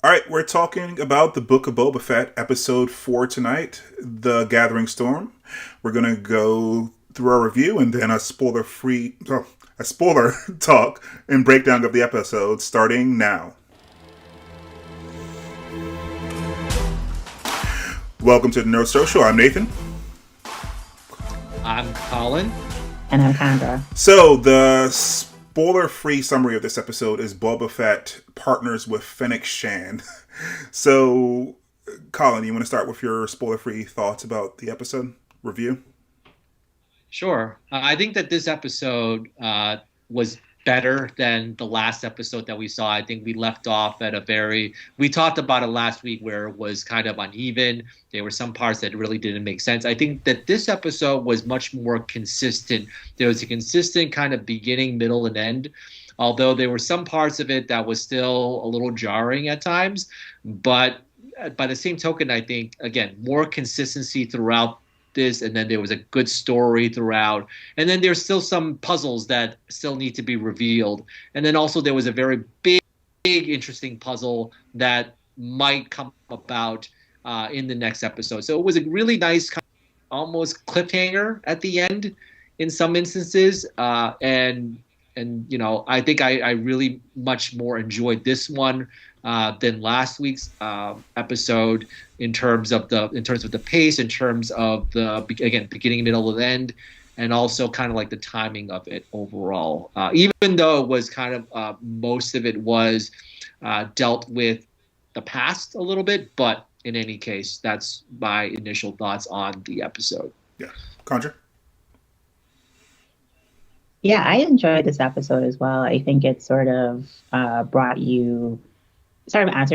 All right, we're talking about the Book of Boba Fett, episode 4 tonight, The Gathering Storm. We're going to go through our review and then a spoiler talk and breakdown of the episode starting now. Welcome to the Nerd Social. I'm Nathan. I'm Colin. And I'm Chandra. So, the spoiler-free summary of this episode is Boba Fett partners with Fennec Shand. So, Colin, you want to start with your spoiler-free thoughts about the episode review? Sure. I think that this episode was better than the last episode that we saw. I think we left off at we talked about it last week where it was kind of uneven. There were some parts that really didn't make sense. I think that this episode was much more consistent. There was a consistent kind of beginning, middle, and end. Although there were some parts of it that was still a little jarring at times. But by the same token, I think, again, more consistency throughout this, and then there was a good story throughout, and then there's still some puzzles that still need to be revealed, and then also there was a very big interesting puzzle that might come about in the next episode. So it was a really nice kind of almost cliffhanger at the end in some instances, and you know, I think I really much more enjoyed this one than last week's episode in terms of the pace, in terms of the beginning, middle, and end, and also kind of like the timing of it overall. Even though it was kind of most of it was dealt with the past a little bit, but in any case, that's my initial thoughts on the episode. Yeah, Conjure. Yeah, I enjoyed this episode as well. I think it sort of answered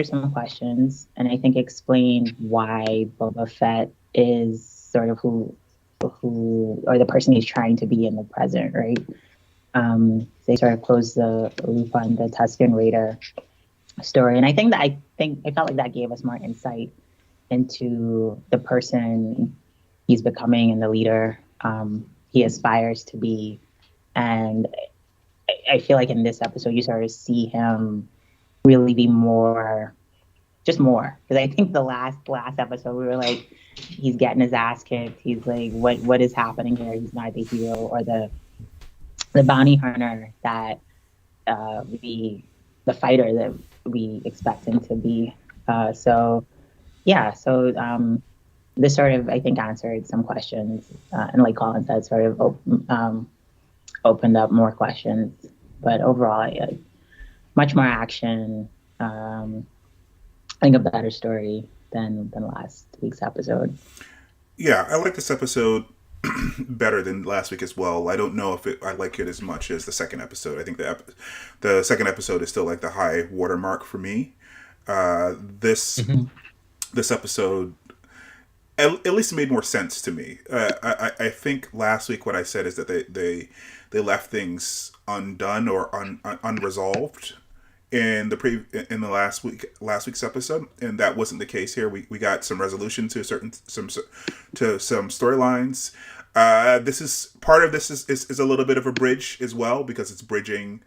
some questions, and I think explained why Boba Fett is sort of who or the person he's trying to be in the present, right? They sort of closed the loop on the Tusken Raider story, and I felt like that gave us more insight into the person he's becoming and the leader he aspires to be. And I feel like in this episode, you sort of see him really be more. Because I think the last episode, we were like, he's getting his ass kicked. He's like, what is happening here? He's not the hero or the bounty hunter that the fighter that we expect him to be. So this sort of, I think, answered some questions. And like Colin said, sort of opened up more questions, but overall, much more action. I think a better story than last week's episode. Yeah, I like this episode better than last week as well. I don't know if I like it as much as the second episode. I think the second episode is still like the high watermark for me. This episode at least made more sense to me. I think last week what I said is that they left things undone or unresolved in the last week's episode, and that wasn't the case here. We got some resolution to some storylines. This is part of this is a little bit of a bridge as well, because it's bridging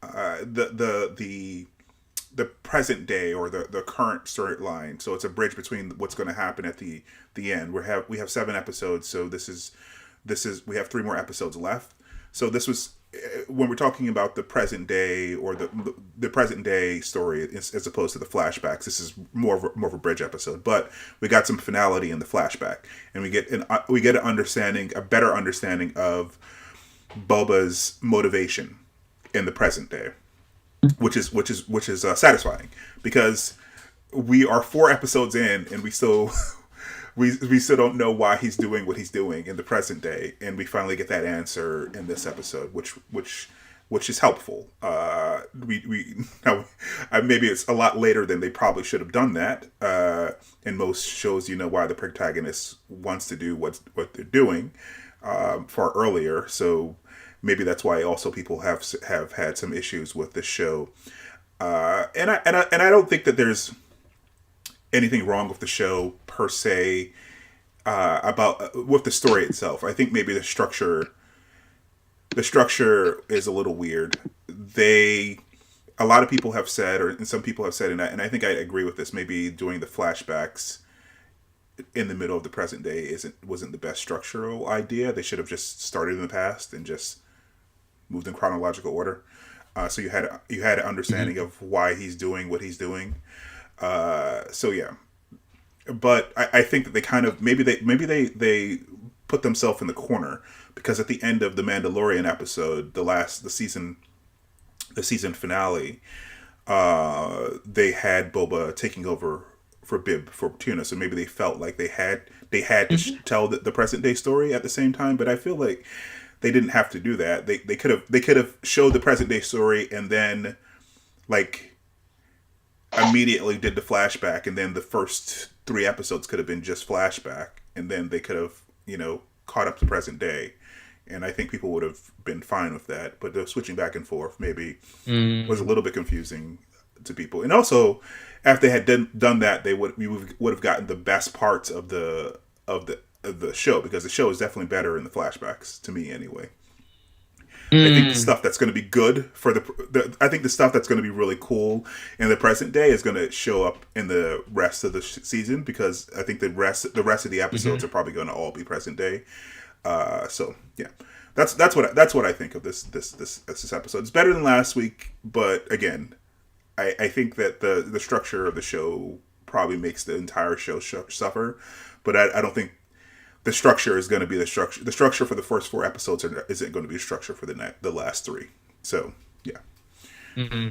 the present day or the current storyline. So it's a bridge between what's going to happen at the end. We have 7 episodes, so this is we have 3 more episodes left. So this was, when we're talking about the present day or the present day story as opposed to the flashbacks, this is more of a bridge episode. But we got some finality in the flashback, and we get a better understanding of Boba's motivation in the present day, which is satisfying, because we are 4 episodes in and we still don't know why he's doing what he's doing in the present day, and we finally get that answer in this episode, which is helpful. Maybe it's a lot later than they probably should have done that. In most shows, you know why the protagonist wants to do what they're doing far earlier. So maybe that's why also people have had some issues with this show. And I don't think that there's anything wrong with the show per se, with the story itself. I think maybe the structure is a little weird. a lot of people have said, and some people have said, and I think I agree with this. Maybe doing the flashbacks in the middle of the present day wasn't the best structural idea. They should have just started in the past and just moved in chronological order. So you had an understanding of why he's doing what he's doing. So yeah, but I think that they kind of maybe they put themselves in the corner, because at the end of the Mandalorian episode, the season finale, they had Boba taking over for Bib for Tuna. So maybe they felt like they had to tell the present day story at the same time. But I feel like they didn't have to do that. They could have showed the present day story and then like immediately did the flashback, and then the first 3 episodes could have been just flashback, and then they could have caught up to present day. And I think people would have been fine with that. But the switching back and forth maybe was a little bit confusing to people. And also, after they had done that, we would have gotten the best parts of the show, because the show is definitely better in the flashbacks, to me anyway. I think the stuff that's going to be good for I think the stuff that's going to be really cool in the present day is going to show up in the rest of the season, because I think the rest of the episodes are probably going to all be present day. So yeah, that's what I think of this episode. It's better than last week, but again, I think that the structure of the show probably makes the entire show suffer. But I don't think the structure is going to be the structure. The structure for the first 4 episodes isn't going to be the structure for the last 3. So yeah. Mm-hmm.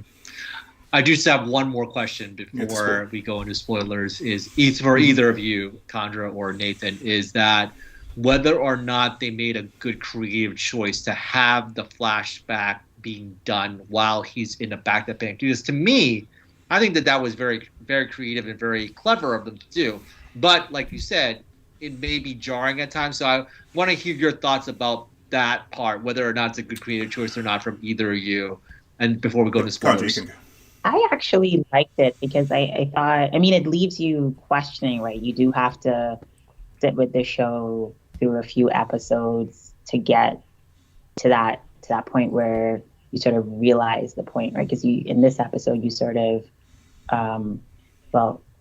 I do just have one more question before we go into spoilers. Is for either of you, Chandra or Nathan, is that whether or not they made a good creative choice to have the flashback being done while he's in the back of the bank. Because to me, I think that was very, very creative and very clever of them to do. But like you said, it may be jarring at times. So I want to hear your thoughts about that part, whether or not it's a good creative choice or not from either of you. And before we go into spoilers. I actually liked it, because I thought, it leaves you questioning, right? You do have to sit with the show through a few episodes to get to that point where you sort of realize the point, right? Because in this episode you sort of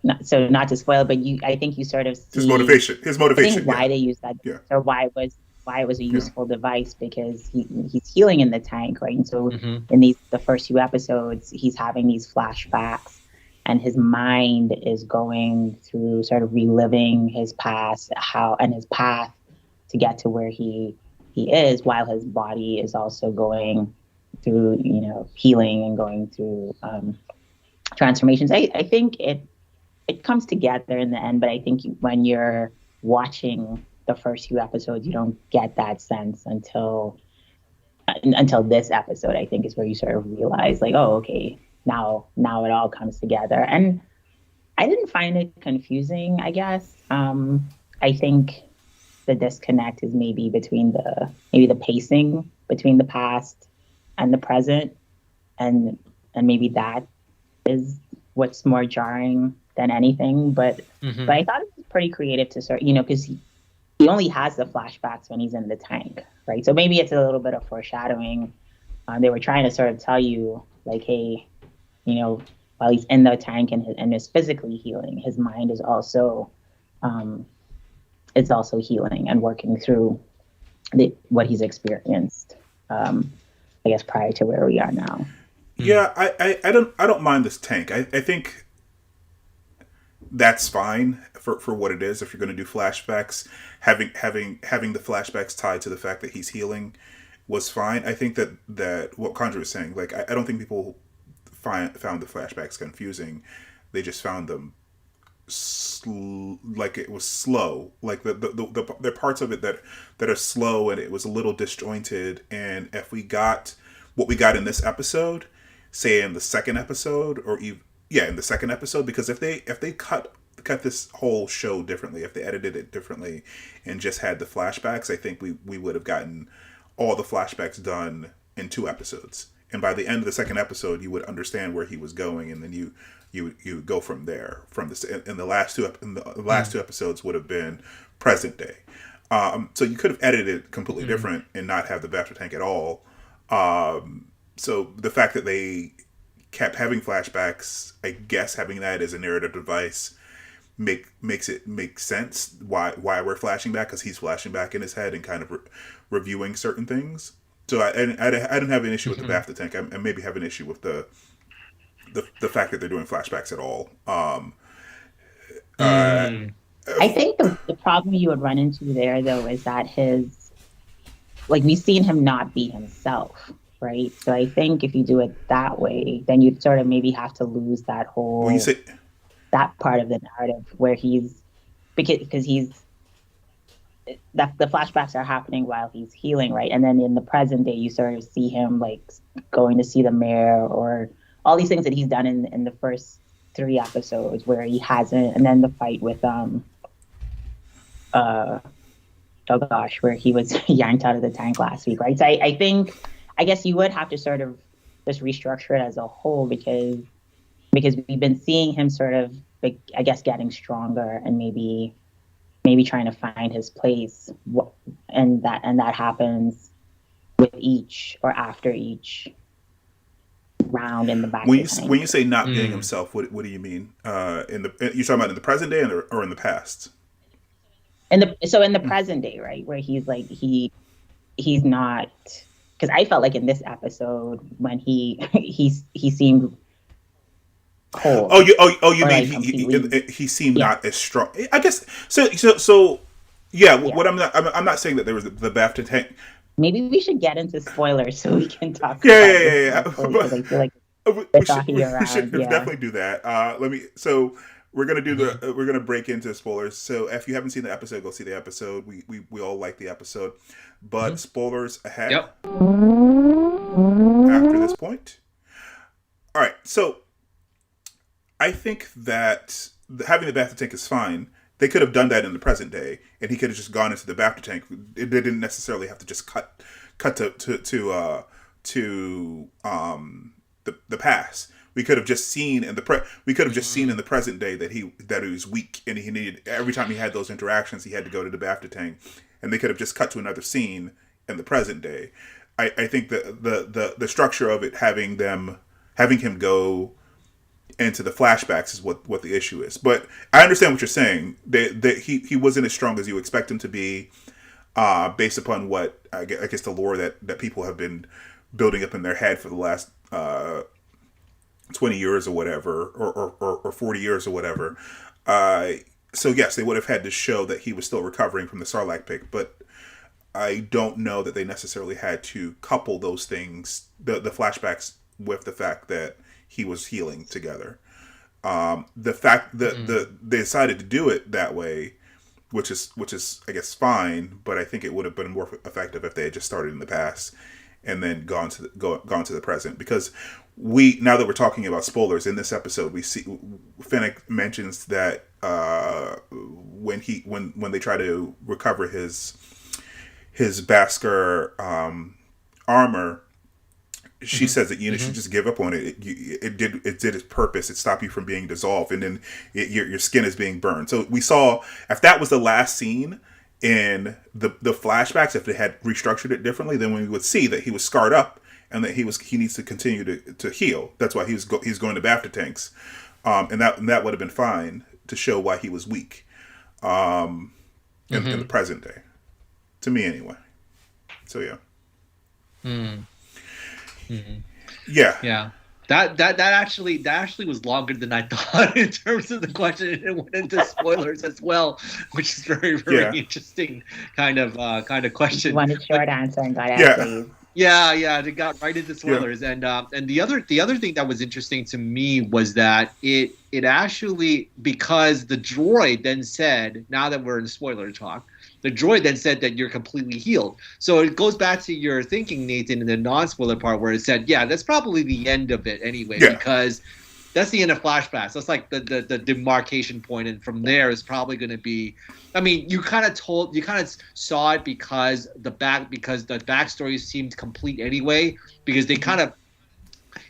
not to spoil, but I think you sort of see his motivation, why they use that, or why it was a useful device, because he's healing in the tank, right? And so in the first few episodes, he's having these flashbacks, and his mind is going through sort of reliving his past, and his path to get to where he is, while his body is also going through healing and going through transformations. I think it comes together in the end, but I think when you're watching the first few episodes, you don't get that sense until this episode, I think, is where you sort of realize, like, oh, okay, now it all comes together. And I didn't find it confusing, I guess. I think the disconnect is maybe between the pacing between the past and the present, and maybe that is what's more jarring than anything. But I thought it was pretty creative to sort, because he only has the flashbacks when he's in the tank, right? So maybe it's a little bit of foreshadowing. They were trying to sort of tell you, like, hey, while he's in the tank and is physically healing, his mind is also healing and working through what he's experienced, I guess, prior to where we are now. Yeah, I don't mind this tank. I think that's fine for what it is. If you're going to do flashbacks, having the flashbacks tied to the fact that he's healing was fine. I think that what Chandra was saying, like, I don't think people found the flashbacks confusing. They just found them like it was slow. Like the parts of it that are slow, and it was a little disjointed. And if we got what we got in this episode, say in the second episode, or even in the second episode, because if they cut this whole show differently, if they edited it differently and just had the flashbacks, I think we would have gotten all the flashbacks done in 2 episodes. And by the end of the second episode, you would understand where he was going, and then you go from there. In the last two episodes would have been present day. So you could have edited it completely different and not have the Bachelor tank at all. So the fact that they kept having flashbacks, I guess having that as a narrative device makes it make sense why we're flashing back, because he's flashing back in his head and kind of reviewing certain things. So I didn't have an issue with the BAFTA tank. I maybe have an issue with the fact that they're doing flashbacks at all. I think the problem you would run into there, though, is that we've seen him not be himself, right? So I think if you do it that way, then you'd sort of maybe have to lose that whole that part of the narrative where because the flashbacks are happening while he's healing, right? And then in the present day, you sort of see him like going to see the mayor, or all these things that he's done in the first 3 episodes where he hasn't, and then the fight with where he was yanked out of the tank last week, right? So I guess you would have to sort of just restructure it as a whole, because we've been seeing him sort of, I guess, getting stronger and maybe trying to find his place, and that happens with each or after each round in the back. When you say not being himself, what do you mean? You're talking about in the present day or in the past? In the present day, right, where he's like he's not, because I felt like in this episode when he seemed cold. You mean he seemed not as strong, I guess. So yeah. What I'm not saying that there was the BAFTA tank. Maybe we should get into spoilers so we can talk. Yeah. Because I feel like we should definitely do that. We're gonna do we're gonna break into spoilers. So if you haven't seen the episode, go see the episode. We all like the episode, but spoilers ahead. Yep. After this point. All right. So I think that having the BAFTA tank is fine. They could have done that in the present day, and he could have just gone into the BAFTA tank. They didn't necessarily have to just cut to the past. We could have just seen in the present day that he was weak, and he needed, every time he had those interactions, he had to go to the BAFTA tank, and they could have just cut to another scene in the present day. I think the structure of it, having him go into the flashbacks is what the issue is. But I understand what you're saying. That he wasn't as strong as you expect him to be, based upon what I guess the lore that people have been building up in their head for the last 20 years or whatever, or 40 years or whatever. So yes, they would have had to show that he was still recovering from the Sarlacc pit, but I don't know that they necessarily had to couple those things, the flashbacks, with the fact that he was healing together. The fact that they decided to do it that way, which is I guess fine, but I think it would have been more effective if they had just started in the past and then gone to the present. Because now that we're talking about spoilers in this episode, we see Fennec mentions that when they try to recover his Beskar armor, she says that you should just give up on it. It did its purpose. It stopped you from being dissolved, and then your skin is being burned. So we saw, if that was the last scene in the flashbacks, if they had restructured it differently, then we would see that he was scarred up and that he needs to continue to heal. That's why he's going to BAFTA tanks, and that would have been fine to show why he was weak in the present day, to me anyway. So yeah. Yeah. That actually was longer than I thought in terms of the question, and it went into spoilers as well, which is very interesting kind of question. You wanted a short answer and got answers. Yeah, they got right into spoilers. And the other thing that was interesting to me was that it actually, because the droid then said, now that we're in spoiler talk, the droid then said that you're completely healed. So it goes back to your thinking, Nathan, in the non-spoiler part where it said, yeah, that's probably the end of it anyway, because that's the end of flashbacks. That's like the demarcation point, and from there is probably going to be. I mean, you kind of saw it because the backstory seemed complete anyway, because they kind of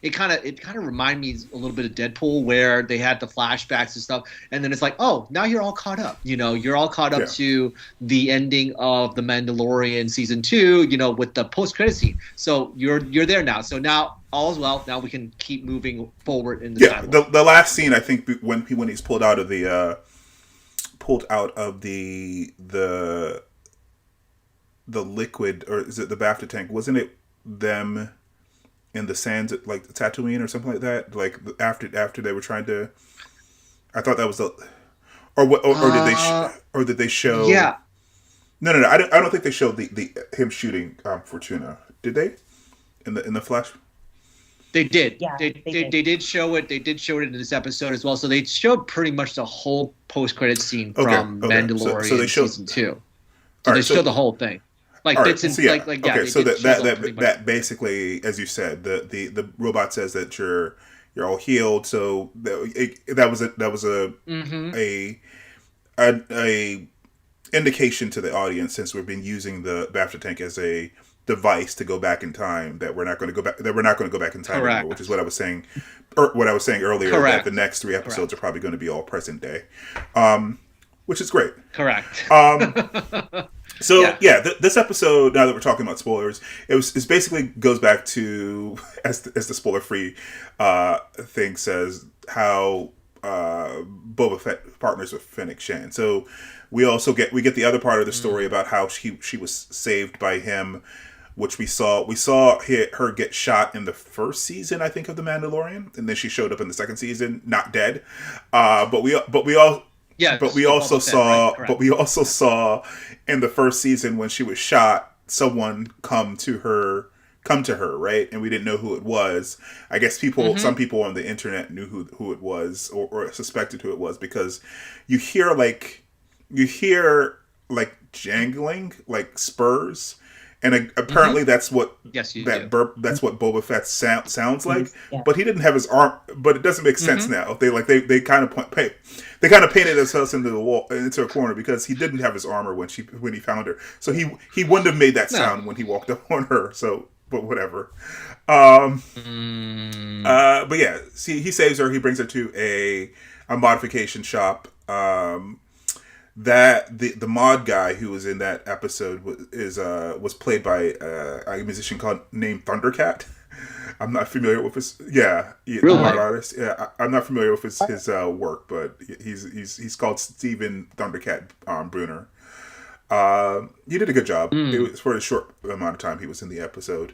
it kind of reminded me a little bit of Deadpool, where they had the flashbacks and stuff, and then it's like, oh, now you're all caught up. You're all caught up to the ending of The Mandalorian season 2. With the post-credit scene. So you're there now. So now all is well. Now we can keep moving forward in the timeline. The last scene, I think, when he's pulled out of the liquid, or is it the BAFTA tank? Wasn't it them in the sands at like Tatooine or something like that? Like after they were trying to, I thought that was the, or what, or did they show? Yeah. No. I don't think they showed the him shooting Fortuna. Did they? In the flash. They did. Yeah, they did show it. They did show it in this episode as well. So they showed pretty much the whole post-credit scene from Mandalorian so they showed, season 2. So they showed the whole thing. Like bits and okay, so that basically, as you said, the robot says that you're all healed. So that was a indication to the audience, since we've been using the BAFTA tank as a device to go back in time, that we're not going to go back. That we're not going to go back in time anymore, which is what I was saying. Or what I was saying earlier. Correct. That the next 3 episodes are probably going to be all present day, which is great. Correct. So this episode, now that we're talking about spoilers, it basically goes back to, as the spoiler free thing says, how Boba Fett partners with Fennec Shand. So we get the other part of the story about how she was saved by him, which we saw her get shot in the first season, I think, of The Mandalorian, and then she showed up in the second season, not dead. But we also saw in the first season, when she was shot, someone come to her, right? And we didn't know who it was. I guess some people on the internet knew who it was, or suspected who it was, because you hear jangling, like spurs. And apparently that's what that's what Boba Fett sounds like. But he didn't have his arm. But it doesn't make sense now. They kind of painted themselves into a corner, because he didn't have his armor when he found her. So he wouldn't have made that sound when he walked up on her. So, but whatever. But yeah, see, he saves her. He brings her to a modification shop. That the mod guy who was in that episode was played by a musician named Thundercat. I'm not familiar with his mod artist. Yeah, I'm not familiar with his work, but he's called Steven Thundercat Bruner. He did a good job. It was for a short amount of time he was in the episode.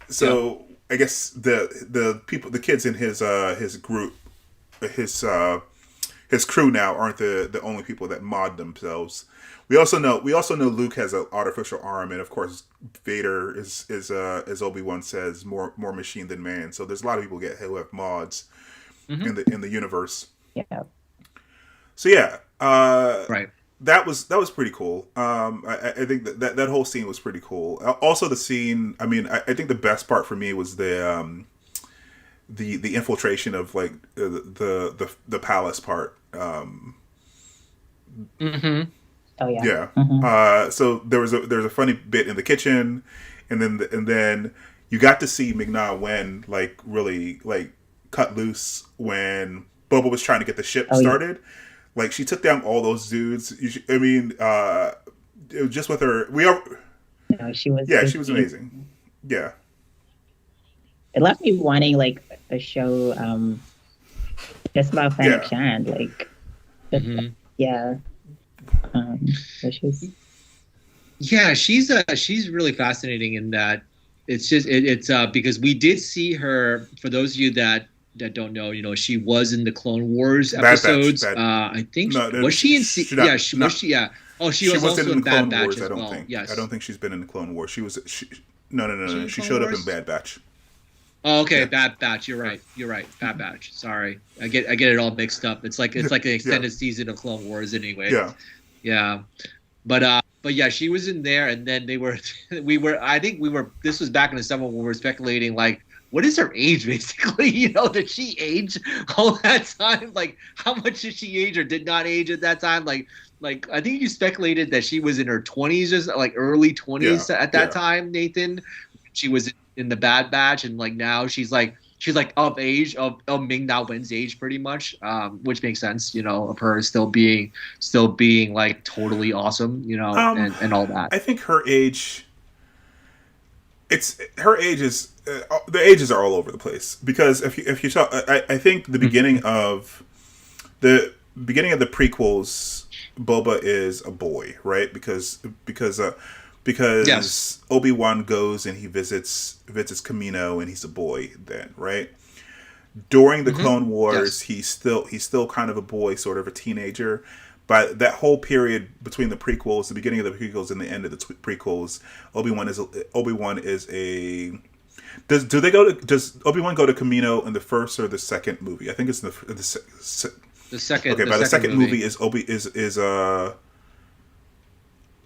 So I guess the kids in his group, his crew now aren't the only people that mod themselves. We also know Luke has an artificial arm, and of course Vader is as Obi-Wan says, more machine than man. So there's a lot of people who have mods in the universe. Yeah. So yeah, right. That was pretty cool. I think that whole scene was pretty cool. Also the scene. I mean, I think the best part for me was the infiltration of like the palace part. Oh yeah. Yeah. So there's a funny bit in the kitchen, and then you got to see Ming-Na Wen like really like cut loose when Boba was trying to get the ship started. Yeah. Like she took down all those dudes. It was just with her. She was amazing. Yeah. It left me wanting like a show just about Fennec Shand, like she's really fascinating in that it's because we did see her. For those of you that don't know, she was in the Clone Wars episodes. I think was she in? Oh, she was also in Bad Batch as well. Yes, I don't think she's been in the Clone Wars. No. She showed up in Bad Batch. Oh, okay, yeah. Bad Batch. You're right. Bad Batch. Sorry, I get it all mixed up. It's like an extended season of Clone Wars anyway. Yeah. But yeah, she was in there, and then we were. This was back in the summer when we were speculating, like, what is her age basically? Did she age all that time? Like, how much did she age or did not age at that time? Like I think you speculated that she was in her 20s, just like early 20s at that time, Nathan. She was in the Bad Batch, and like now she's like of age of Ming-Na Wen's age pretty much, which makes sense, of her still being like totally awesome, and all that. I think her age. Her age is the ages are all over the place because if you saw, I think the beginning of the prequels, Boba is a boy, right? Because Yes. Obi-Wan goes and he visits Kamino and he's a boy then, right? During the Clone Wars, Yes. he's still kind of a boy, sort of a teenager. But that whole period between the prequels, the beginning of the prequels and the end of the prequels, Obi-Wan is a. Does Obi-Wan go to Kamino in the first or the second movie? I think it's in the second. Okay, by the second movie is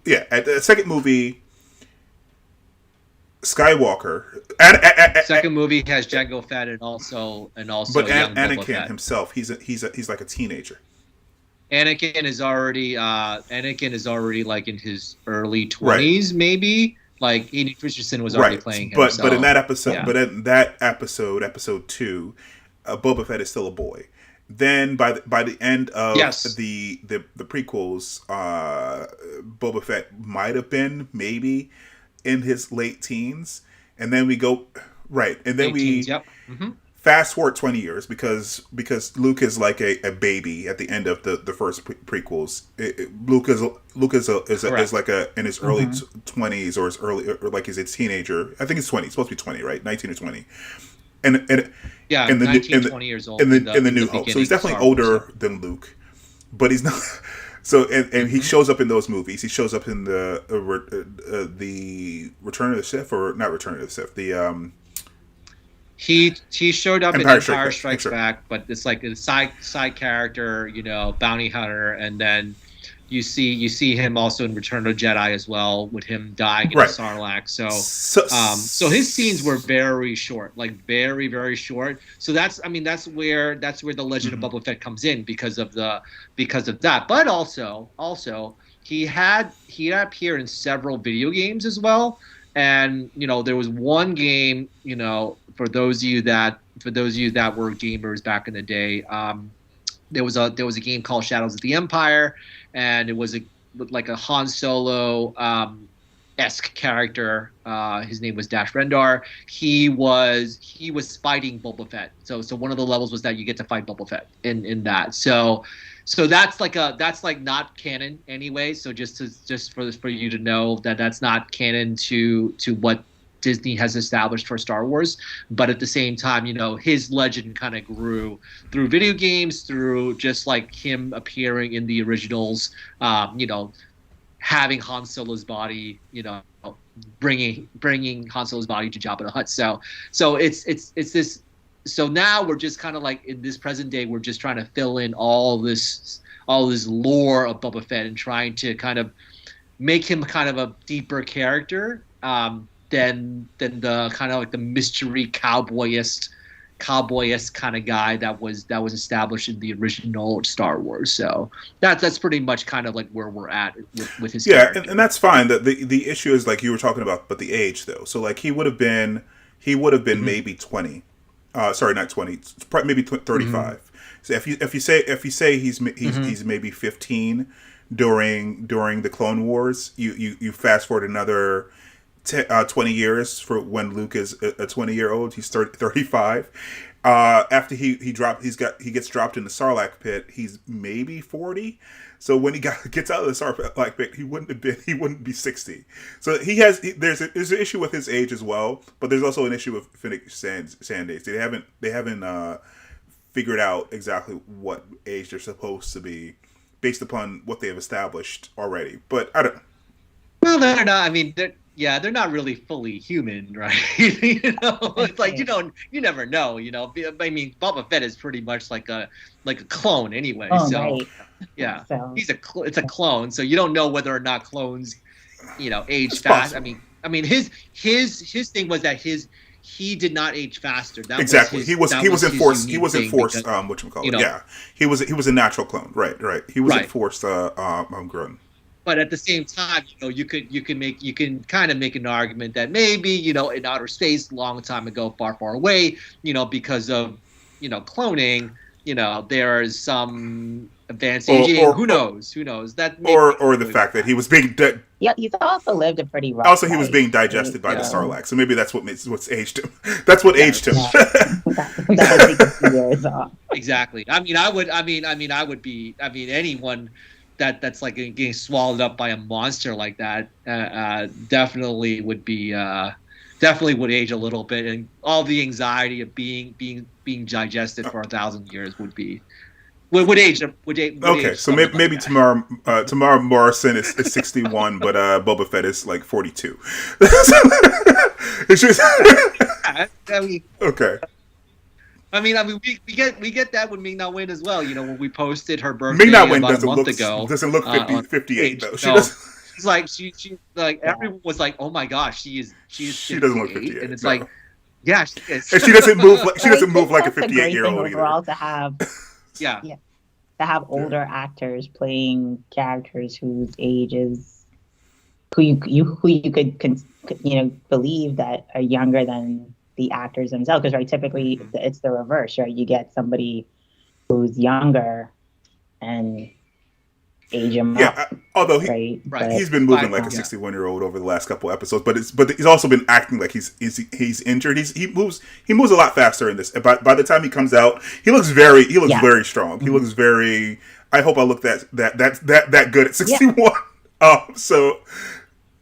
yeah, at the second movie, Skywalker. Second movie has Jango Fett and also But young Boba Anakin Fett. himself, he's like a teenager. Anakin is already like in his early 20s, maybe. Like Hayden Christensen was already playing him. But in that episode, yeah. episode 2, Boba Fett is still a boy. Then by the end of the prequels, Boba Fett might have been maybe in his late teens, and then we go and then we fast forward 20 years because Luke is like a baby at the end of the first prequels. Luke is like in his early 20s or his early or like he's a teenager. I think he's 20. He's supposed to be 20, right? 19 or 20. And 20 years old in the New Hope. So he's definitely older than Luke, but he's not. So and he shows up in those movies. He shows up in the Return of the Sith, or not Return of the Sith. He showed up Empire in Strikes Empire Back, Strikes sure. Back, but it's like a side character, bounty hunter, and then you see him also in Return of the Jedi as well, with him dying in the Sarlacc. So his scenes were very short, like very, very short. So that's where the Legend of Boba Fett comes in because of that. But also he had appeared in several video games as well. And there was one game, for those of you that were gamers back in the day, there was a game called Shadows of the Empire, and it was like a Han Solo esque character. His name was Dash Rendar. He was fighting Boba Fett. So one of the levels was that you get to fight Boba Fett in that. So that's like not canon anyway. So just for you to know that's not canon to what Disney has established for Star Wars. But at the same time, his legend kind of grew through video games, through just like him appearing in the originals, having Han Solo's body, bringing Han Solo's body to Jabba the Hutt. So it's this. So now we're just kind of like in this present day, we're just trying to fill in all this lore of Boba Fett and trying to kind of make him kind of a deeper character than the kind of like the mystery cowboyist kind of guy that was established in the original Star Wars. So that's pretty much kind of like where we're at with his character. and that's fine. The issue is like you were talking about, but the age though. So like he would have been maybe 20. Sorry, not 20. Probably maybe 35. So if you say he's maybe 15 during the Clone Wars, you fast forward another 20 years for when Luke is a 20-year-old. He's 35. After he gets dropped in the Sarlacc pit, he's maybe 40. So when he gets out of the Sarlacc pit, he wouldn't be 60. So there's an issue with his age as well, but there's also an issue with Fennec Shand age. They haven't figured out exactly what age they're supposed to be based upon what they have established already. But I don't. Well, they're not. I mean, they're not really fully human, right? It's like you never know. I mean, Boba Fett is pretty much like a clone anyway. Oh, so right. yeah, So. it's a clone. So you don't know whether or not clones, age It's fast. possible. I mean, his thing was that he did not age faster. That Exactly. He was enforced. He was enforced. Because, Whatchamacallit? Yeah. He was a natural clone. Right. He was enforced. Grown. but at the same time, you can kind of make an argument that maybe, in outer space, long time ago, far, far away, because of, cloning, there is some advanced aging. Who knows? That or the fact that he was being yeah, he's also lived a pretty rough also he was life, being digested by the so. Sarlacc, so maybe that's what's aged him. That's what aged him. That'll take a few years off. Exactly. I would be anyone that's like getting swallowed up by a monster like that definitely would be definitely would age a little bit, and all the anxiety of being digested for 1,000 years would age. Okay, so maybe tomorrow Morrison is 61, but Boba Fett is like 42. It's just okay. We get that when Ming-Na win as well. When we posted her birthday Ming-Na win about a month ago. Doesn't look 58 though. It's like she like everyone was like, oh my gosh, she doesn't look 58, and it's no. like, yeah, she is. And she doesn't move like a 58-year-old either. Overall, to have yeah, to have older actors playing characters whose ages, who you could believe that are younger than the actors themselves, because typically it's the reverse, right? You get somebody who's younger and age him up. Although right. He's been moving like a 61-year-old over the last couple episodes, but he's also been acting like he's injured. He moves a lot faster in this. By the time he comes out, he looks very strong. Mm-hmm. He looks very. I hope I look that good at 61. Yeah. So.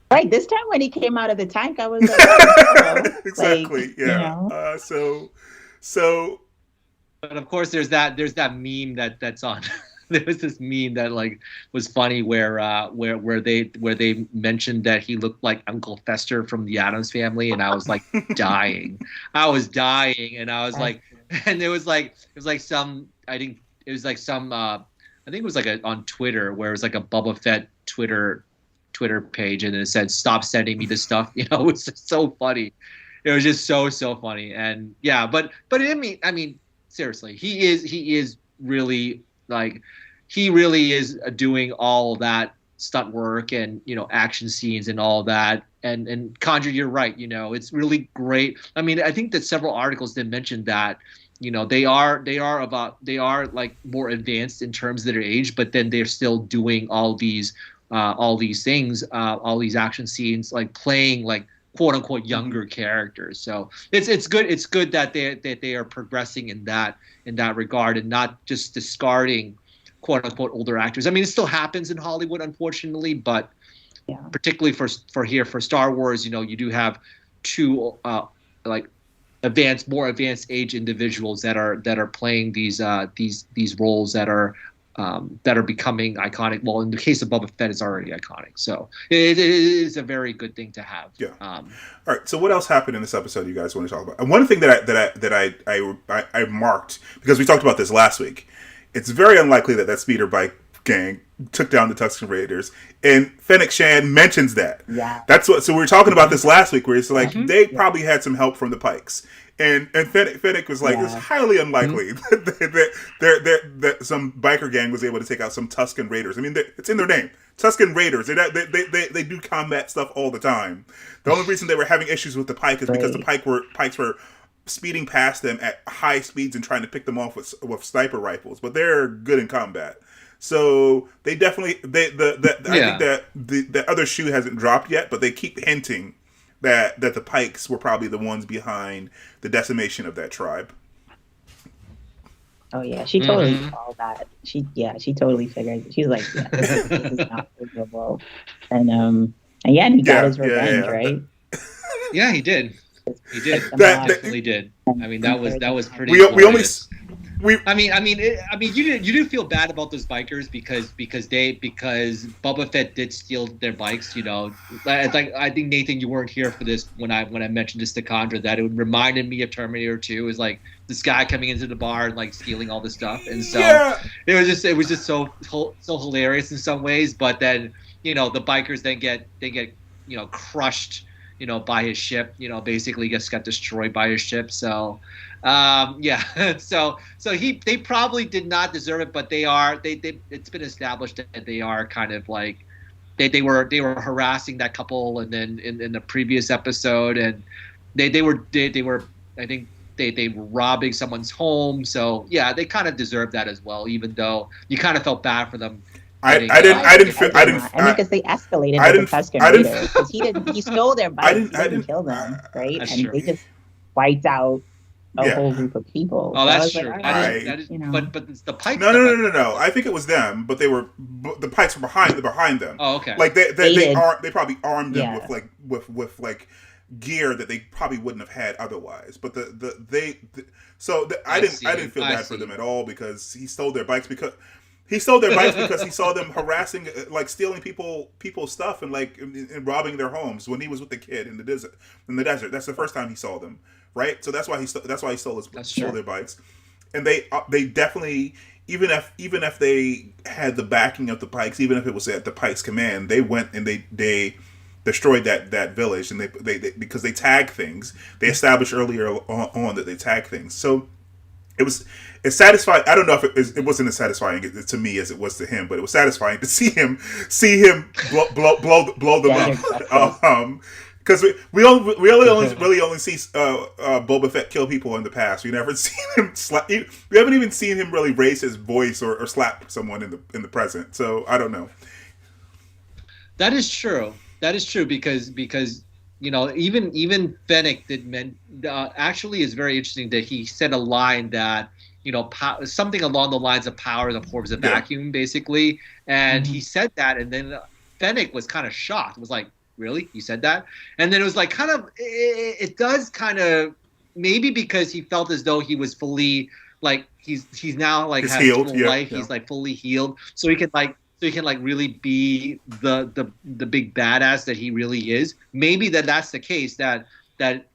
Right, this time when he came out of the tank, I was like, exactly, yeah. So. But of course, there's that meme that's on. There was this meme that was funny where they mentioned that he looked like Uncle Fester from the Addams Family, and I was like dying. I was dying, and I was like, and it was like some I think it was on Twitter where it was like a Boba Fett Twitter page, and it said, "Stop sending me this stuff." It was just so funny. It was just so funny, and yeah, but I mean seriously, he is really. He really is doing all of that stunt work and action scenes and all that. And Conjure, you're right. It's really great. I mean, I think that several articles did mention that they are like more advanced in terms of their age, but then they're still doing all these things, all these action scenes, like playing like quote unquote younger characters. So it's good. It's good that they are progressing in that regard and not just discarding quote unquote older actors. I mean, it still happens in Hollywood, unfortunately, but particularly for Star Wars, you do have two more advanced age individuals that are playing these roles that are becoming iconic. Well, in the case of Boba Fett, it's already iconic. So it is a very good thing to have. Yeah. All right. So what else happened in this episode you guys want to talk about? And one thing that I marked, because we talked about this last week, it's very unlikely that speeder bike gang took down the Tusken Raiders, and Fennec Shand mentions that. Yeah. That's what. So we were talking about this last week, where it's like they probably had some help from the Pikes. And Fennec was like, it's highly unlikely that some biker gang was able to take out some Tusken Raiders. I mean, it's in their name, Tusken Raiders. They do combat stuff all the time. The only reason they were having issues with the Pike is because the Pikes were speeding past them at high speeds and trying to pick them off with sniper rifles. But they're good in combat. So they definitely I think that the other shoe hasn't dropped yet, but they keep hinting that the Pikes were probably the ones behind the decimation of that tribe. Oh yeah, she totally called that. She totally figured. She's like, this is not favorable. And he got his revenge, right? Yeah, he did. He did. Definitely did. I mean, that was pretty. We only. I mean, you didn't feel bad about those bikers because Boba Fett did steal their bikes. I think Nathan, you weren't here for this when I mentioned this to Condra, that it reminded me of Terminator 2. Is like this guy coming into the bar and like stealing all this stuff, and so it was just so hilarious in some ways. But then the bikers then get crushed by his ship. Basically just got destroyed by his ship. So. So they probably did not deserve it, but it's been established that they are kind of like they were harassing that couple, and then in the previous episode, and they were I think they were robbing someone's home. So yeah, they kind of deserved that as well, even though you kind of felt bad for them. I mean, because they escalated with the Tusken Raider, because he stole their bikes. He didn't kill them, right? And true. They just wiped out a whole group of people. Oh, that's true. Like, that is, but it's the Pikes. No. I think it was them, but the Pikes were behind them. Oh, okay. Like they probably armed them with gear that they probably wouldn't have had otherwise. But I didn't feel bad for them at all, because he stole their bikes because he saw them harassing, like stealing people's stuff and robbing their homes when he was with the kid in the desert. That's the first time he saw them, right? So that's why he stole their bikes. And they definitely, even if they had the backing of the Pikes, even if it was at the Pikes' command, they went and they destroyed that village, and they because they tag things. They established earlier on that they tag things. So it's satisfying. I don't know if it wasn't as satisfying to me as it was to him, but it was satisfying to see him blow them up. Because we only see Boba Fett kill people in the past. We never seen him slap. We haven't even seen him really raise his voice or slap someone in the present. So I don't know. That is true. Because even Fennec actually is very interesting that he said a line that something along the lines of power absorbs a vacuum, basically, and he said that, and then Fennec was kind of shocked. It was like, really? You said that? And then it was like kind of it does kind of, maybe because he felt as though he was fully he's now has healed, full life. He's fully healed, so he can really be the big badass that he really is. Maybe that's the case. That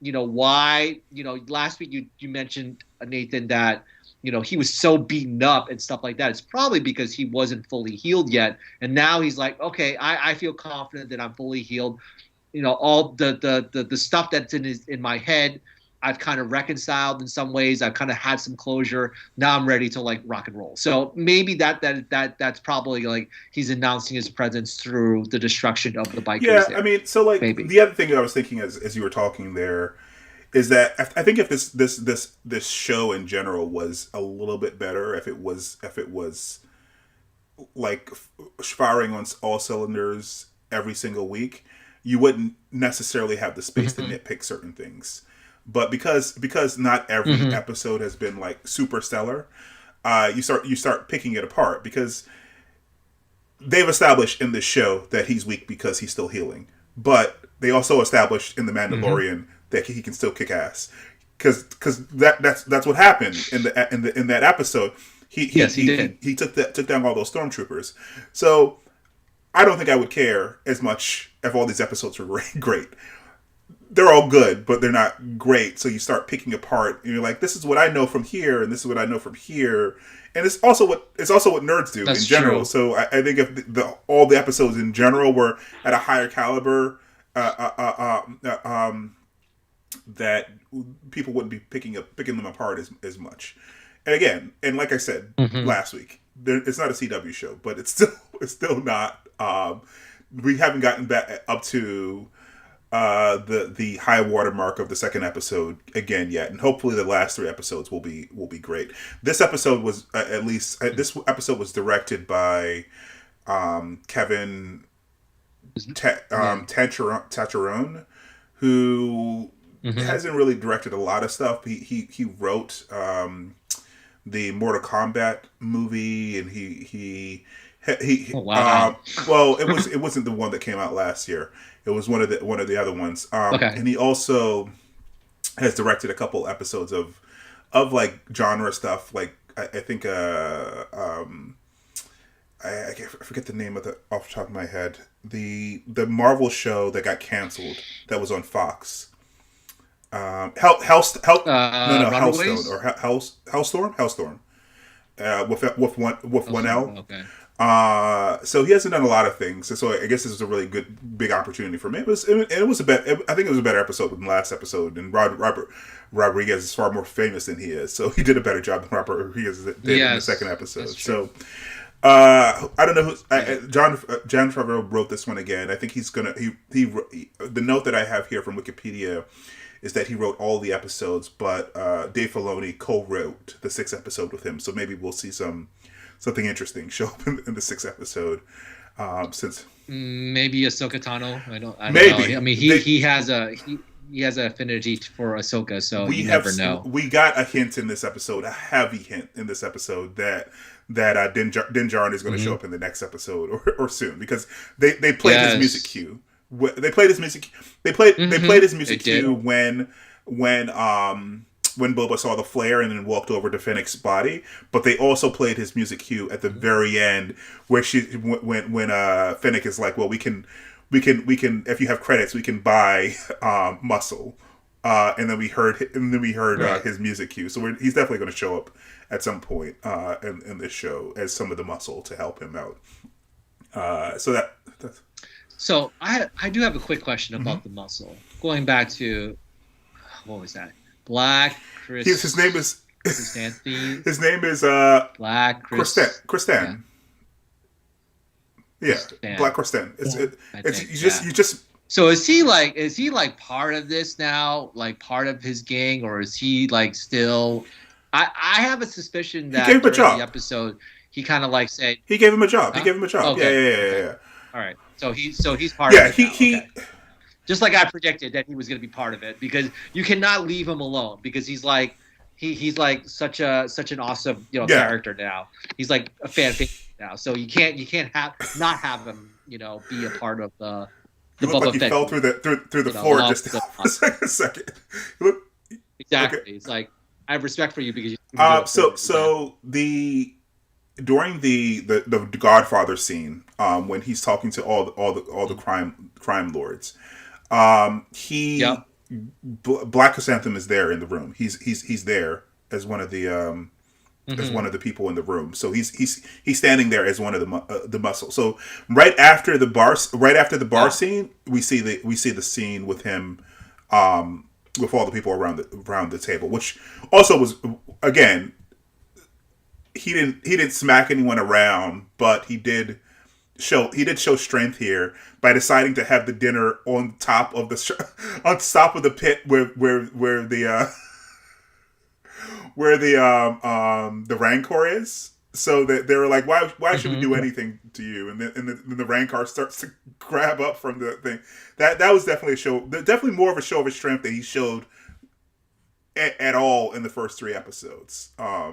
why last week you mentioned, Nathan, that he was so beaten up and stuff like that. It's probably because he wasn't fully healed yet, and now he's like, okay, I feel confident that I'm fully healed. All the stuff that's in my head, I've kind of reconciled in some ways. I've kind of had some closure. Now I'm ready to rock and roll. So maybe that's probably he's announcing his presence through the destruction of the bikers. Yeah, there. I mean, so maybe. The other thing I was thinking as you were talking there is that I think if this show in general was a little bit better, if it was firing on all cylinders every single week, you wouldn't necessarily have the space to nitpick certain things. But because not every episode has been super stellar, you start picking it apart, because they've established in this show that he's weak because he's still healing, but they also established in the Mandalorian that he can still kick ass, because that's what happened in that episode. He did. He took down all those stormtroopers. So I don't think I would care as much if all these episodes were great. They're all good, but they're not great. So you start picking apart, and you're like, "This is what I know from here, and this is what I know from here." And it's also what nerds do in general. True. So I think if all the episodes in general were at a higher caliber, that people wouldn't be picking them apart as much. And again, and like I said last week, it's not a CW show, but it's still not. We haven't gotten back up to the high watermark of the second episode again yet, and hopefully the last 3 episodes will be great. This episode was this episode was directed by Kevin Tancharoen, who hasn't really directed a lot of stuff. He wrote the Mortal Kombat movie, and he well, it wasn't the one that came out last year. It was one of the other ones. And he also has directed a couple episodes of genre stuff. I think I forget the name of off the top of my head. The Marvel show that got canceled that was on Fox. Hellstone with one L. Okay. So he hasn't done a lot of things. So I guess this is a really good big opportunity for me. I think it was a better episode than the last episode. And Robert Rodriguez is far more famous than he is, so he did a better job than Robert Rodriguez did in the second episode. So I don't know who. Jon Favreau wrote this one again. I think he's gonna. The note that I have here from Wikipedia is that he wrote all the episodes, but Dave Filoni co-wrote the 6th episode with him. So maybe we'll see something interesting show up in the 6th episode. Since maybe Ahsoka Tano. I don't maybe. know. I mean, he has an affinity for Ahsoka, so you never know. We got a hint in this episode, a heavy hint in this episode that Din Djarin is going to show up in the next episode or soon, because they played his music cue. They played his music. They played his music cue when Boba saw the flare and then walked over to Fennec's body. But they also played his music cue at the very end, where when Fennec is like, "Well, we can if you have credits, we can buy muscle." And then we heard his music cue. So he's definitely going to show up at some point in this show as some of the muscle to help him out. So I do have a quick question about the muscle. Going back to, what was that? Black Chris. His name is Krrsantan. His name is Black Krrsantan. Yeah, Black Krrsantan. You just. So is he like part of this now, like part of his gang, or is he like still? I have a suspicion that he gave him a job. The episode he kind of like said he gave him a job. Huh? He gave him a job. Okay. Yeah. All right. So he's part of it. Yeah, he just like I predicted that he was going to be part of it, because you cannot leave him alone, because he's like such an awesome character now. He's like a fan favorite now. So you can't not have him be a part of the Boba like he Fett. Fell through the floor just for a second. Exactly. Okay. It's like I have respect for you because you. During the Godfather scene, when he's talking to all the crime lords, Black Krrsantan is there in the room. He's there as one of the as one of the people in the room. So he's standing there as one of the muscle. So right after the bar scene, we see the scene with him with all the people around the table, which also was, again, he didn't smack anyone around, but he did show strength here by deciding to have the dinner on top of the pit where the Rancor is. So that they were like, why should we do anything to you? And then the Rancor starts to grab up from the thing. That was definitely more of a show of his strength that he showed at all in the first 3 episodes. I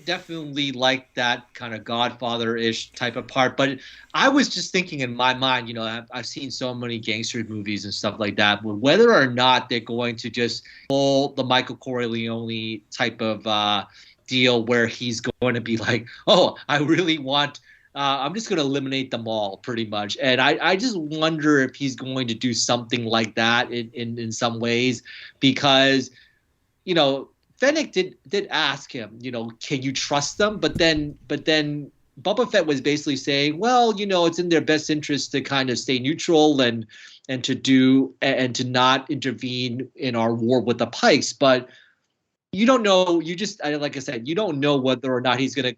definitely like that kind of Godfather-ish type of part. But I was just thinking in my mind, I've seen so many gangster movies and stuff like that, whether or not they're going to just pull the Michael Corleone type of deal where he's going to be like, oh, I really want, I'm just going to eliminate them all pretty much. And I just wonder if he's going to do something like that in some ways, because, Fennec did ask him, can you trust them? But then Boba Fett was basically saying, well, it's in their best interest to kind of stay neutral and to not intervene in our war with the Pikes. But you don't know. You just, like I said, you don't know whether or not he's gonna.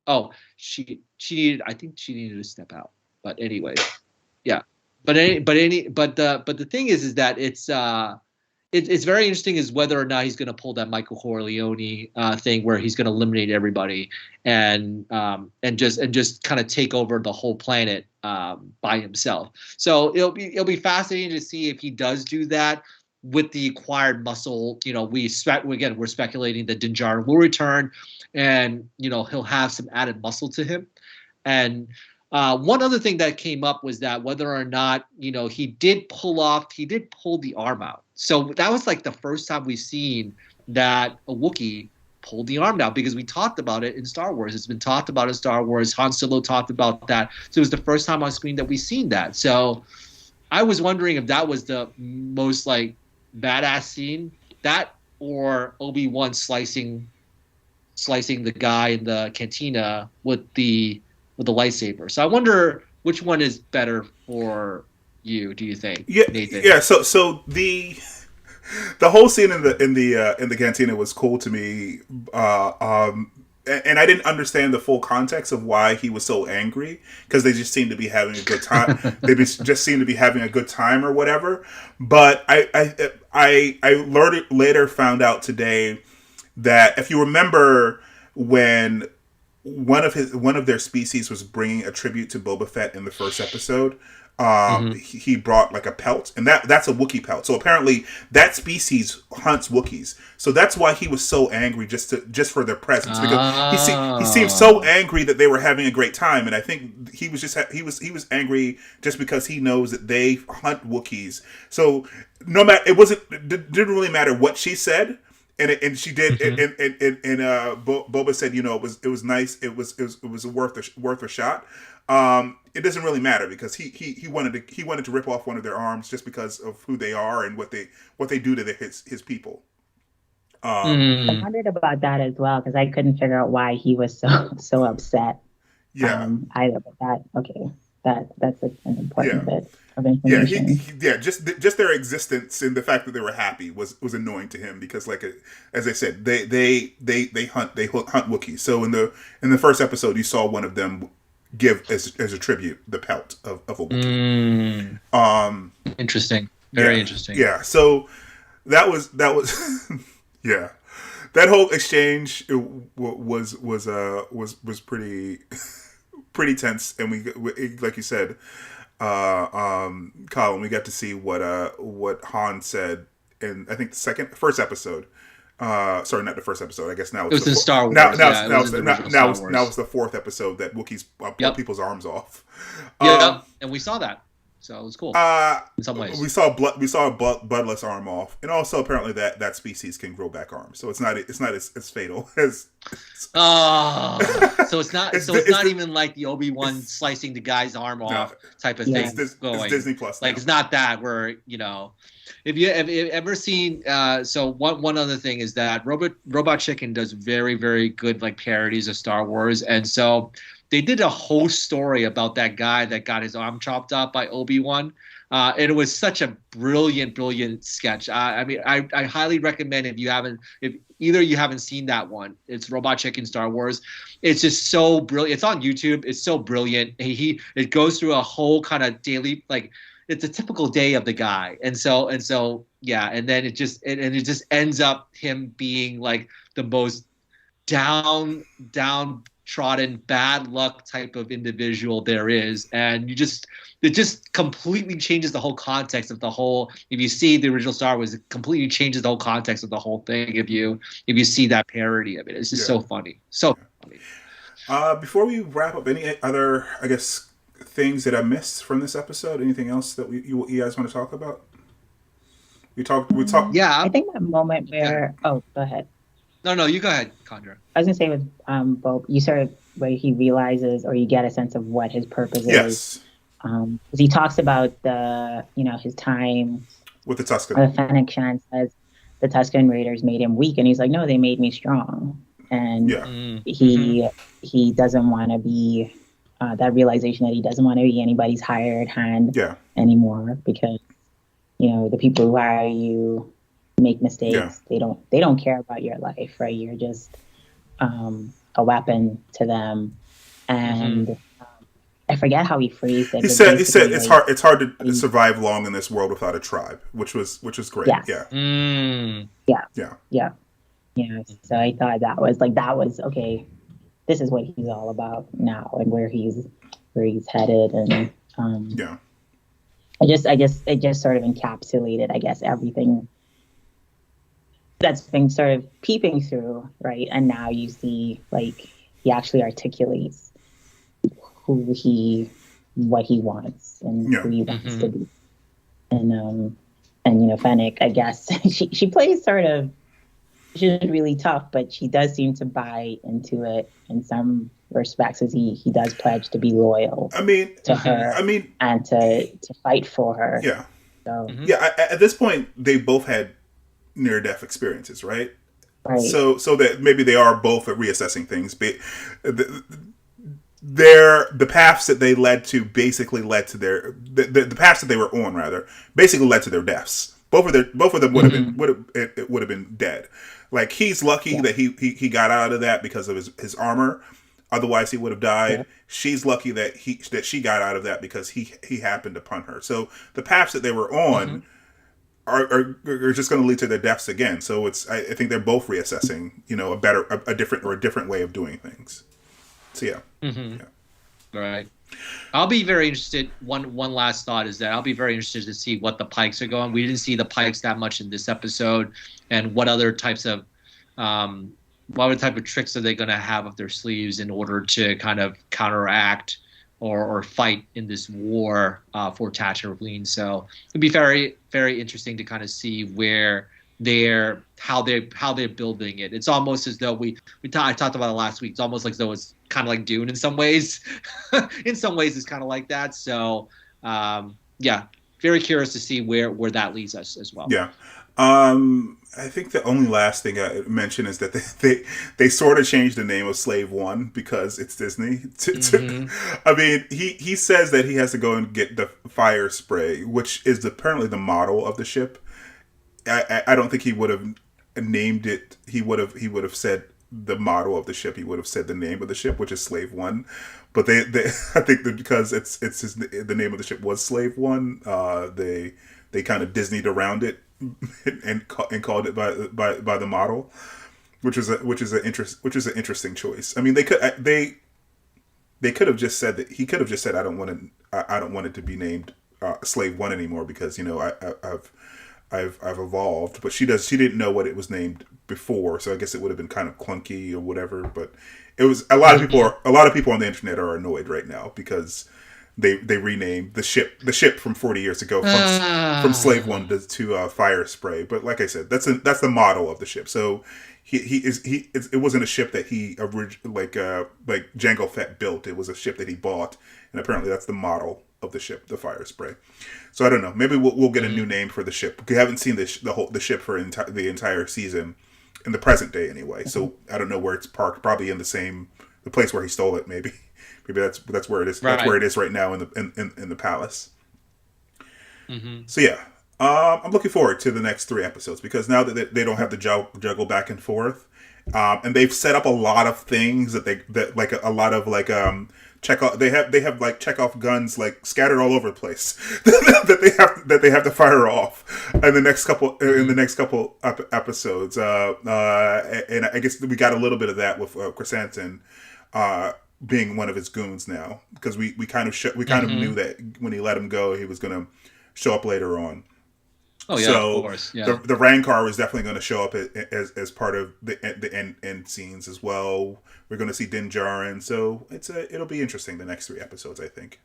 Oh, I think she needed to step out. But anyway, yeah. But the thing is that it's very interesting is whether or not he's going to pull that Michael Corleone thing where he's going to eliminate everybody and just kind of take over the whole planet by himself. So it'll be fascinating to see if he does do that with the acquired muscle. We're speculating that Din Djarin will return, and he'll have some added muscle to him. And one other thing that came up was that whether or not, he did pull the arm out. So that was like the first time we've seen that a Wookiee pulled the arm out, because we talked about it in Star Wars. It's been talked about in Star Wars. Han Solo talked about that. So it was the first time on screen that we've seen that. So I was wondering if that was the most like badass scene, that or Obi-Wan slicing the guy in the cantina with the lightsaber. So I wonder which one is better for you, do you think? Yeah, Nathan? yeah. So the the whole scene in the cantina was cool to me. And I didn't understand the full context of why he was so angry, because they just seemed to be having a good time. Just seemed to be having a good time or whatever. But I learned it later, found out today that if you remember when one of their species was bringing a tribute to Boba Fett in the first episode. He brought like a pelt, and that's a Wookie pelt. So apparently that species hunts Wookiees. So that's why he was so angry just for their presence, because he seemed so angry that they were having a great time, and I think he was angry just because he knows that they hunt Wookiees. So no matter didn't really matter what she said. And she did, and Boba said, it was nice, it was worth a shot. It doesn't really matter because he wanted to rip off one of their arms just because of who they are and what they do to his people. I wondered about that as well, because I couldn't figure out why he was so upset. Yeah. Either, but that's an important bit of information. Just their existence and the fact that they were happy was annoying to him, because as I said, they hunt Wookiees. So in the first episode, you saw one of them give as a tribute the pelt of a Wookiee. Interesting. Very interesting. Yeah. So that was yeah. That whole exchange was pretty tense, and we like you said, Colin, we got to see what Han said in, I think, the first episode. Sorry, not the first episode. I guess now it's the Star Wars. Now it's the fourth episode that Wookiees pull people's arms off. And we saw that, so it was cool. In some ways, we saw a bloodless arm off, and also apparently that species can grow back arms, so it's not as fatal as. So it's not even like the Obi-Wan slicing the guy's arm off type of thing. It's Disney Plus. Like, it's not that where If you have ever seen, so one other thing is that Robot Chicken does very, very good like parodies of Star Wars, and so they did a whole story about that guy that got his arm chopped off by Obi-Wan. And it was such a brilliant sketch. I mean, I highly recommend if either you haven't seen that one, it's Robot Chicken Star Wars. It's just so brilliant. It's on YouTube. It's so brilliant. It goes through a whole kind of daily, like, it's a typical day of the guy. And so yeah. And then it just ends up him being like the most downtrodden, bad luck type of individual there is. And it just completely changes the whole context of the whole. If you see the original Star Wars, it completely changes the whole context of the whole thing. If you see that parody of it, it's just so funny, so funny. Before we wrap up, any other, I guess, things that I missed from this episode? Anything else that you guys want to talk about? We talked. Yeah, I think that moment where. Yeah. Oh, go ahead. No, you go ahead, Condra. I was gonna say with Bob, you sort of where he realizes, or you get a sense of what his purpose is. Because he talks about his time with the Tusken. Fennec Shand says the Tusken Raiders made him weak, and he's like, no, they made me strong. And he doesn't want to be that realization that he doesn't want to be anybody's hired hand anymore, because the people who hire you make mistakes. They don't care about your life, right? You're just a weapon to them. And I forget how he phrased it. He said it's hard to survive long in this world without a tribe, which was great. Yes. Yeah. So I thought that was okay. This is what he's all about now, and where he's headed, and it just sort of encapsulated, I guess, everything that's been sort of peeping through, right? And now you see, like, he actually articulates what he wants and who he wants to be, and Fennec, I guess she plays sort of. She's really tough, but she does seem to buy into it in some respects, as he does pledge to be loyal to her and to fight for her. Yeah. So. At this point, they both had near-death experiences, right? Right. So that maybe they are both reassessing things. But the paths that they led to basically led to the paths that they were on, rather, basically led to their deaths. both of them would have been it would have been dead. Like he's lucky that he got out of that because of his armor. Otherwise, he would have died. Yeah. She's lucky that she got out of that because he happened upon her. So the paths that they were on are just going to lead to their deaths again. So I think they're both reassessing, a different way of doing things. So yeah. Right. I'll be very interested. One last thought is that I'll be very interested to see what the Pikes are going. We didn't see the Pikes that much in this episode, and what other types of tricks are they going to have up their sleeves in order to kind of counteract or fight in this war for Tatooine. So it'd be very, very interesting to kind of see where how they're building it. It's almost as though I talked about it last week. It's almost like as though it's kind of like Dune in some ways. In some ways, it's kind of like that. So very curious to see where that leads us as well. Yeah. I think the only last thing I mentioned is that they sort of changed the name of Slave One because it's Disney. I mean, he says that he has to go and get the fire spray, which is apparently the model of the ship. I don't think he would have named it. He would have said the model of the ship. He would have said the name of the ship, which is Slave One. But they I think that because the name of the ship was Slave One, they kind of Disneyed around it and called it by the model, which is an interesting choice. I mean, they could have just said that he could have just said I don't want it to be named Slave One anymore because I've evolved. But she didn't know what it was named before, so I guess it would have been kind of clunky or whatever. But it was a lot of people on the internet are annoyed right now because they renamed the ship from 40 years ago from Slave One to Fire Spray. But like I said, that's the model of the ship. So it wasn't a ship that he like Jango Fett built. It was a ship that he bought, and apparently that's the model of the ship, the Fire Spray. So I don't know. Maybe we'll get a new name for the ship. We haven't seen the ship for the entire season in the present day anyway. So I don't know where it's parked. Probably in the place where he stole it. Maybe that's where it is. Right. That's where it is right now in the palace. So yeah, I'm looking forward to the next 3 episodes because now that they don't have to juggle back and forth, and they've set up a lot of things Chekhov. They have like Chekhov guns like scattered all over the place that they have to fire off in the next couple episodes. And I guess we got a little bit of that with Krrsantan being one of his goons now because we kind of knew that when he let him go he was going to show up later on. Oh yeah, so of course. Yeah. The Rancor is definitely going to show up as part of the end scenes as well. We're going to see Din Djarin, so it'll be interesting the next 3 episodes, I think.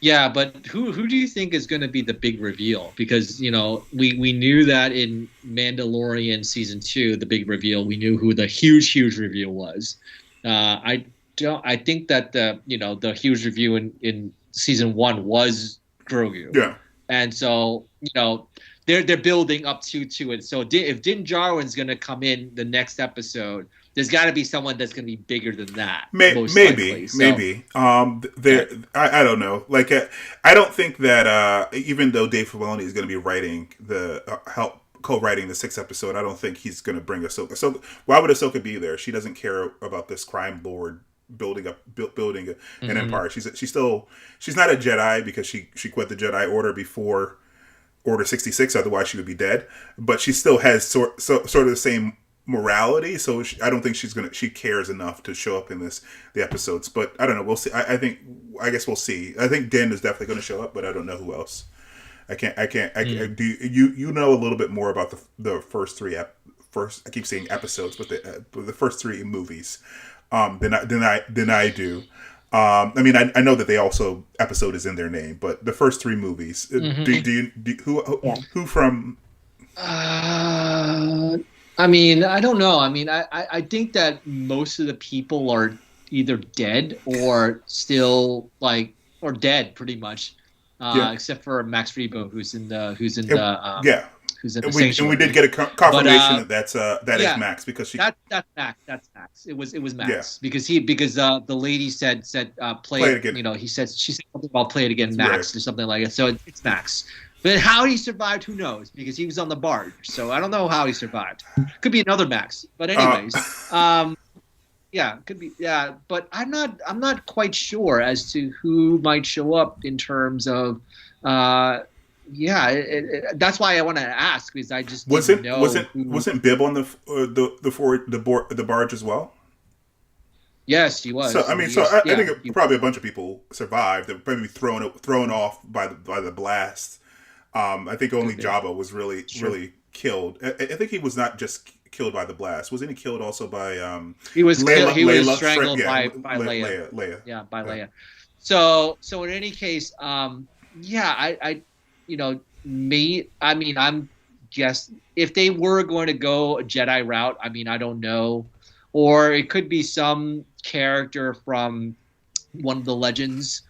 Yeah, but who do you think is going to be the big reveal? Because we knew that in Mandalorian season 2, the big reveal, we knew who the huge reveal was. I think that the huge reveal in season 1 was Grogu. Yeah. And so, they're building up to it. So if Din Djarin's going to come in the next episode, there's got to be someone that's going to be bigger than that. Maybe. I don't know. Like, I don't think that even though Dave Filoni is going to be writing co-writing the 6th episode, I don't think he's going to bring Ahsoka. So why would Ahsoka be there? She doesn't care about this crime lord building an empire. She's not a Jedi because she quit the Jedi Order before Order 66. Otherwise, she would be dead. But she still has sort of the same morality. So I don't think she cares enough to show up in the episodes. But I don't know. We'll see. I guess we'll see. I think Din is definitely going to show up, but I don't know who else. I can't. Do you know a little bit more about the first 3 I keep saying episodes, but the first 3 movies. Than I do. I mean, I know that they also episode is in their name, but the first 3 movies. Who from? I mean, I don't know. I mean, I think that most of the people are either dead or still or dead pretty much, except for Max Rebo, who's in the who's in we did get a confirmation that is Max because she that's Max. It was Max because the lady said play it again. She said something about play it again, Max, right, or something like that. So it's Max. But how he survived, who knows? Because he was on the barge, so I don't know how he survived. Could be another Max, but anyways, yeah, could be, yeah. But I'm not quite sure as to who might show up in terms of, that's why I want to ask, because I just didn't know. Wasn't Bib on the barge as well? Yes, he was. So I mean, I think probably a bunch of people survived. They were probably thrown off by the blast. I think only Jabba was really killed. I think he was not just killed by the blast. Wasn't he killed also by he was Layla, he was Layla, strangled by Leia. Yeah, by Leia. So in any case, I'm guess if they were going to go a Jedi route, I mean, I don't know, or it could be some character from one of the legends.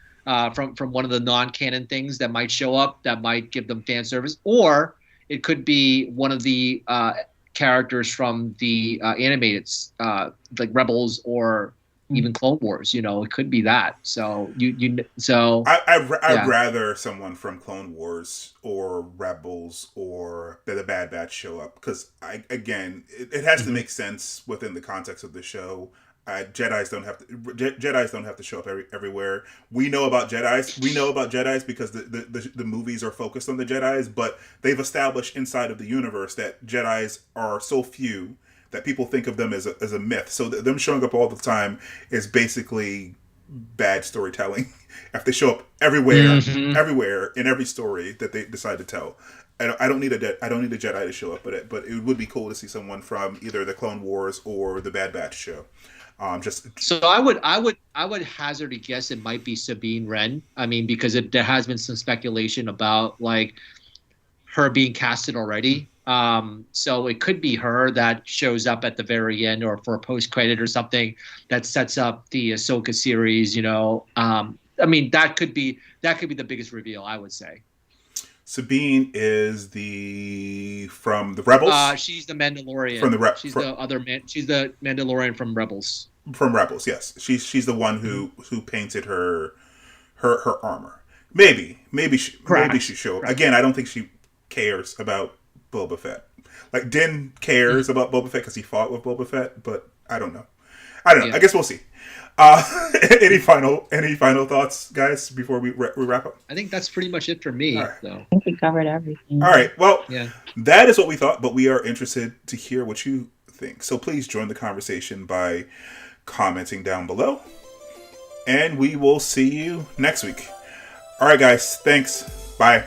From one of the non-canon things that might show up that might give them fan service, or it could be one of the characters from the animated like Rebels or even Clone Wars. You know, it could be that. So I'd rather someone from Clone Wars or Rebels or the Bad Batch show up, because it has to make sense within the context of the show. Jedi's don't have to show up everywhere. We know about Jedi's because the movies are focused on the Jedi's, but they've established inside of the universe that Jedi's are so few that people think of them as a myth. So them showing up all the time is basically bad storytelling. If they show up everywhere in every story that they decide to tell. I don't need a Jedi to show up, but it would be cool to see someone from either the Clone Wars or the Bad Batch show. So I would hazard a guess it might be Sabine Wren. I mean, because there has been some speculation about like her being casted already. So it could be her that shows up at the very end or for a post credit or something that sets up the Ahsoka series. You know, I mean that could be the biggest reveal, I would say. Sabine is from the Rebels. She's the Mandalorian. She's the Mandalorian from Rebels. From Rebels, yes. She's the one who painted her armor. Maybe she show up. Again, I don't think she cares about Boba Fett. Like Din cares about Boba Fett because he fought with Boba Fett, but I don't know. Yeah. I guess we'll see. Any final thoughts, guys, before we wrap up? I think that's pretty much it for me. Right. So. I think we covered everything. All right. Well, that is what we thought, but we are interested to hear what you think. So please join the conversation by commenting down below. And we will see you next week. All right, guys. Thanks. Bye.